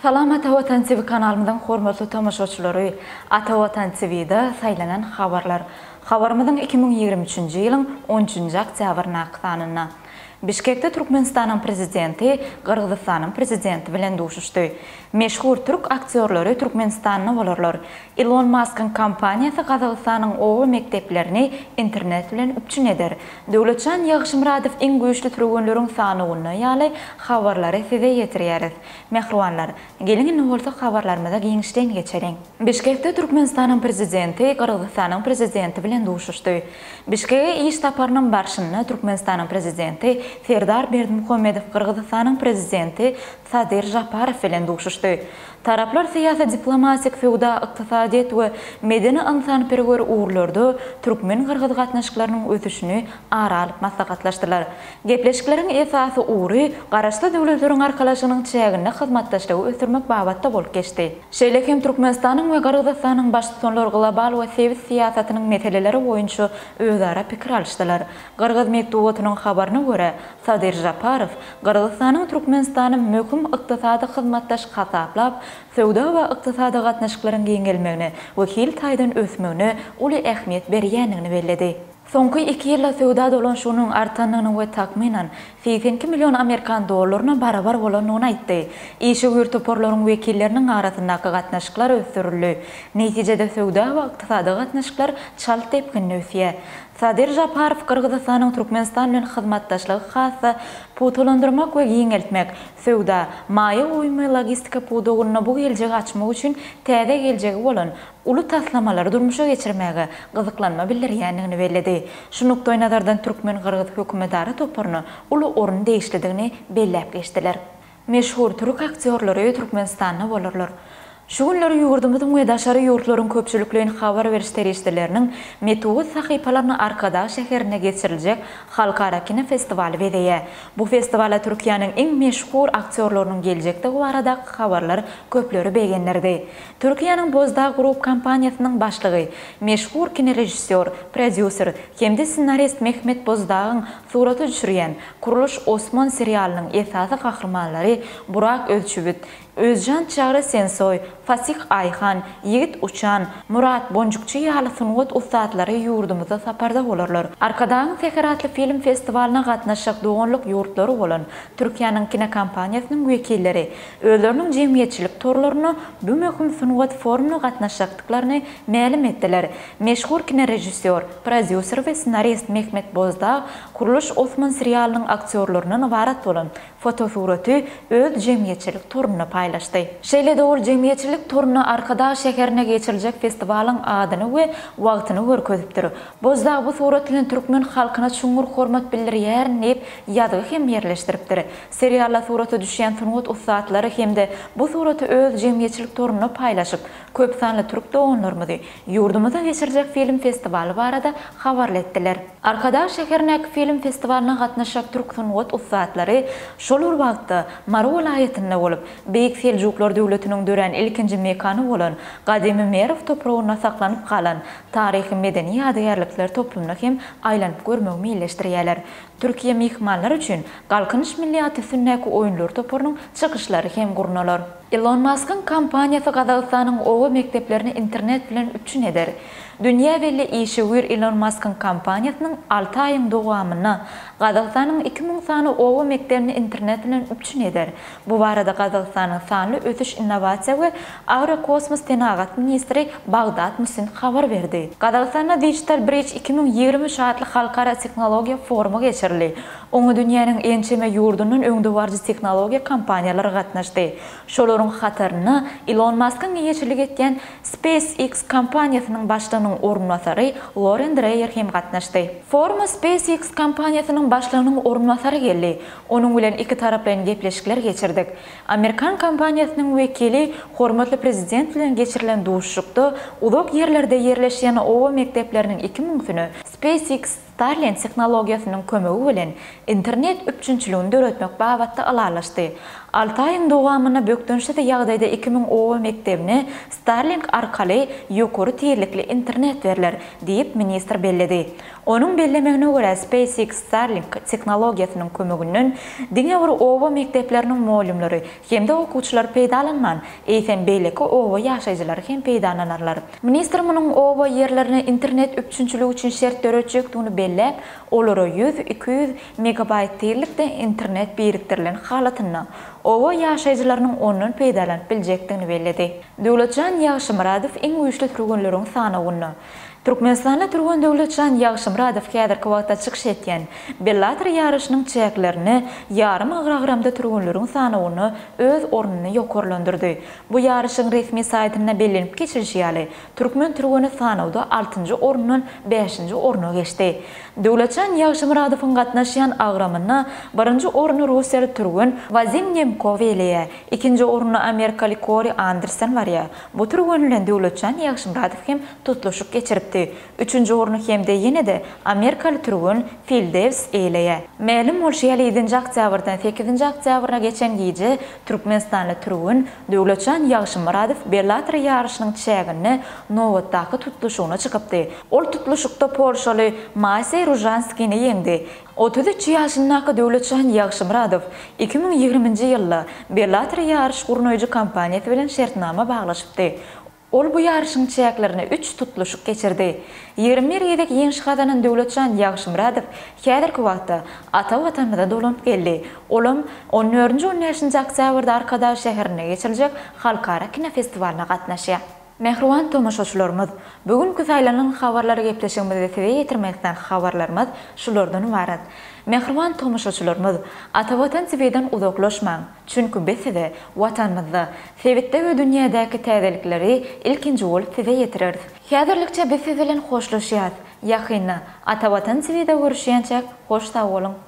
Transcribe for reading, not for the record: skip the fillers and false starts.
Salam Ata Vatan TV kanalımızdan hormatly tamaşaçylary. Ata Vatan TV'de saylanan habarlar. Habarımızın 2023-nji ýylyň 13-nji oktýabryna aqsanyna. Bişkekde Türkmenistanyň prezidenti Qırgızstanyň prezidenti bilen duşuşdy. Meşhur türk aktyorlary Türkmenistanyň bolarlar. Elon Musk'ın kampaniýasy Qazaqstanyň owa mekteplerini internet bilen üpçün eder. Döwletçan Ýagşym Radow iň güýçli türegenleriň sanyny ýaly habarlary size ýetirýäris. Mehribanlar, gelin ne bolsa habarlarymyza giňişden geçelim. Bişkekde Türkmenistanyň prezidenti Qırgızstanyň prezidenti bilen duşuşdy. Bişkekde iş taparynyň başyny Türkmenistanyň prezidenti Serdar Berdimuhammedow Qırgızstanyň prezidenti Sadir Japarov bilen duşuşdy. Taraplar siyasi diplomatik, feodal, iqtisadiýet we medeni ynsanperwer uğurlarda Türkmen-Qırgız gatnaşyklarynyň ötüşini ara alyp maslahatlaşdylar. Gepleşikleriň esasy uğury garaşly döwletleriň arkalaşynyň çägine hyzmatdaşlygy ösürmek babatda bolup geçdi. Şeýle hem Türkmenistanyň we Qırgızstanyň başçylary global we sevis siýasatynyň meseleleri boýunça özara pikir alýşdylar. Qırgız mektubatynyň habaryna görä, Sadir Japarov Qırgızstanyň Türkmenistanyň möhüm iqtisady hyzmatdaş hasaplap, feodal we iqtisady gatnaşyklaryň giňelmegine we hil taýdan ösmegine uly ähmiýet berýändigini belledi. Soňky 2 ýylda feodal dolanşygynyň artanyny we takminan 82 milyon Amerikan dollaryna barabar bolanyny aýtdy. Işe gür toporlaryň wekilleriniň arasyndaky gatnaşyklar ösürildi. Netijede feodal we iqtisady gatnaşyklar çal tepkini ösýär. Sadir Japarov Qırgızstanyň Türkmenistan bilen hyzmatdaşlygy hasy putulandyrmak we giňeltmek, feodal, maýa uýmy logistika pudugyny bu geljegi açmak üçin täze geljegi bolan uly taslamalar durmuşa geçirmäge gyzyklanma bildirýändigini belledi. Şu nukdaý nazardan Türkmen-Qırgız hökümetleri toparyny uly orun değişdirdigini belläp geçdiler. Meşhur türk aktyorlary Türkmenistanyň bolarlar. Şu günleri ýurdumyzyň we daşary ýurtlaryň köpçüliklerini habar beriş terişlerinin metod sahypalaryny arkada şäherine geçiriljek halkara kino festivali bedeýär. Bu festivala Türkiýanyň iň meşhur aktyorlarynyň geljekde barada habarlar köpleri beýenlerdi. Türkiýanyň Bozdağ Group kompaniýasynyň başlygy, meşhur kino rejissor, prodüser hemde senarist Mehmet Bozdağyň suraty düşürýän Kuruluş Osman serialynyň esasy gahrmanlary Burak Özçübüt, Özcan Çağrı Sensoy, Fasih Ayhan, Yigit Uçan, Murat Boncukçu ýaly sungat ustadlary ýurdumyzda saparda bolarlar. Arkadaň seheratly film festivalina gatnaşyk doganlyk ýurtlary bolan Türkiýanyň kino kompaniýasynyň wekilleri özleriniň jemgyýetçilik torlaryny bu möhüm sungat forumuna gatnaşykdyklaryny ma'lum etdiler. Meşhur kino rejissor, prodüser we senarist Mehmet Bozdağ Kuruluş Osman serialynyň aktyorlarynyň ibarat bolan fotosuraty öz jemgyýetçilik toruna paylaşdy. Şeýle ol jemgyýetçilik toruna arkada şäherine geçiriljek festivalyň adyny we wagtyny görkezipdir. Bozdağ bu surat bilen türkmen halkyna çuňur hormat bildirýär diýip ýazygy hem ýerleşdiripdir. Serialda suraty düşýän sungat ustadlary hemde bu suraty öz jemgyýetçilik toruna paylaşyp köp sanly türk doganlarymyzy ýurdumyza geçiriljek film festivali barada habarletdiler. Arkada şäherine film festivalina gatnaşak türk sungat ustadlary şol wagtda Maro welaýetinde bolup Beýik Seljuklar döwletiniň dören ilkinji mekany bolan Gadymy Merov topragyna saklanyp galan taryhy medeni ýadygärlikler toplumyna hem aýlanyp görmegi meýilleşdirýärler. Türkiýe mehmanlar üçin galkynyş milliýaty sünnäki oýunlar toparynyň çykyşlary hem gurnalar. Elon Musk'ın kampaniýasy Qazaqstanyň owa mekteplerini internet bilen üpçün eder. Dünýä belli işe gür Elon Musk'ın kampaniýasynyň 6 aýyň dowamyna Qazaqstanyň 2000 sany owa mektebini internet bilen üpçün eder. Bu barada Qazaqstanyň sanly ötüş innovasiýa we Aerokosmos tenagat ministri Bagdad Musin habar berdi. Qazaqstanda Digital Bridge 2020 şahatly halkara teknologiýa forumy geçirildi. Oňa dünýäniň ençeme ýurdunyň öňde barjy teknologiýa kompaniýalary gatnaşdy. Şolaryň hataryny Elon Musk'ın ýetirlik etýän SpaceX kompaniýasynyň başlygynyň orunmasary Loren Dreyer hem gatnaşdy. Foruma SpaceX kompaniýasynyň başlygynyň orunmasary geldi. Onuň bilen iki tarap bilen gepleşikler geçirdik. Amerikan kompaniýasynyň wekili hormatly prezident bilen geçirilen duşuşykda uzak ýerlerde ýerleşýän owa mekteplerining 2000-süni SpaceX Starlink teknologiýasynyň kömegi bilen internet üpçünçiligini döretmek babatda alarlaşdy. 6 ayın dowamyna bökdönüşde ýagdaýda 2000 owa mektebine Starlink arkaly ýokary tezlikli internet berler diýip ministr belledi. Onun bellemegine görä SpaceX Starlink teknologiýasynyň kömeginiň diňe bir owa mektepleriniň moýlumlary hem-de okuwçylar peýdalanman, eýsem beýleki owa ýaşaýjylar hem peýdalanarlar. Ministr munyň owa ýerlerine internet üçünçüligi üçin şert döretjekdigini bellep, olara 100-200 megabayt tezlikde internet birikdirilen halatyna owa ýaşaýjylarynyň ondan peýdalanyp biljekdigini belledi. Döwletjan Ýagşymyradow iň güýçli türgenleriň sanawyny Türkmenistanda turgan Döwletjan Ýagşymyradow häzirki wagtda çykyş etýän Bellator ýarşynyň çäklerini ýarym agragramda turganlaryň sanawyny öz ornuny ýokarlandyrdy. Bu ýarşyň resmi saýtyna bellenip geçirişýäli Türkmen turgany sanawda 6-njy ornundan 5-nji orna geçdi. Döwletjan Ýagşymyradowyň gatnaşýan agramyna 1-nji orny Russiýaly turgan Vazim Nemkov eleye, 2-nji orny Amerikaly Corey Anderson barýa. Bu turgan bilen Döwletjan Ýagşymyradow hem tutuluşyk geçiripdi. 3-nji orny hemde ýene-de Amerikaly turgan Phil Davis eleye. Ma'lum bolşýaly 7-nji oktýabrdan 8-nji oktýabra geçen gece Türkmenistanly turgan Döwletjan Ýagşymyradow Bellator ýarşynyň çägini nowatdaky tutuluşyna çykypdy. Ol tutuluşykda Polşaly Masey Ruzhanskini ýeňdi. 33 ýaşyndaky Döwletjan Ýagşymyradow 2020-nji ýylda Bellator ýarş gurnoýjy kompaniýasy bilen şertnama baglaşypdy. Ol bu ýarşyň çäklerini 3 tutuluşyk geçirdi. 21 ýyllyk ýeňş gazanan Döwletjan Ýagşymyradow häzirki wagtda ata watanynda dolanyp geldi. Olam 14-15-nji oktýabrda Arkadaş şäherine geçirijek halkara kino festiwalyna gatnaşýar. Mehriban tomoşaçylarymyz, bugünkü saýlanan habarlary gepleşigimizde size ýetirmekden habarlarymyz şulardan ibaret. Mehriban tomoşaçylarymyz, ata watan TV-den uzaklaşmaň, çünki biz size watanymyzda, sebitde we dünýädäki täzelikleri ilkinji bolup size ýetireriz. Häzirlikçe biz size bilen hoşlaşýar. Ýakyna ata watan TV-de görüşýänçek hoş sag bolun.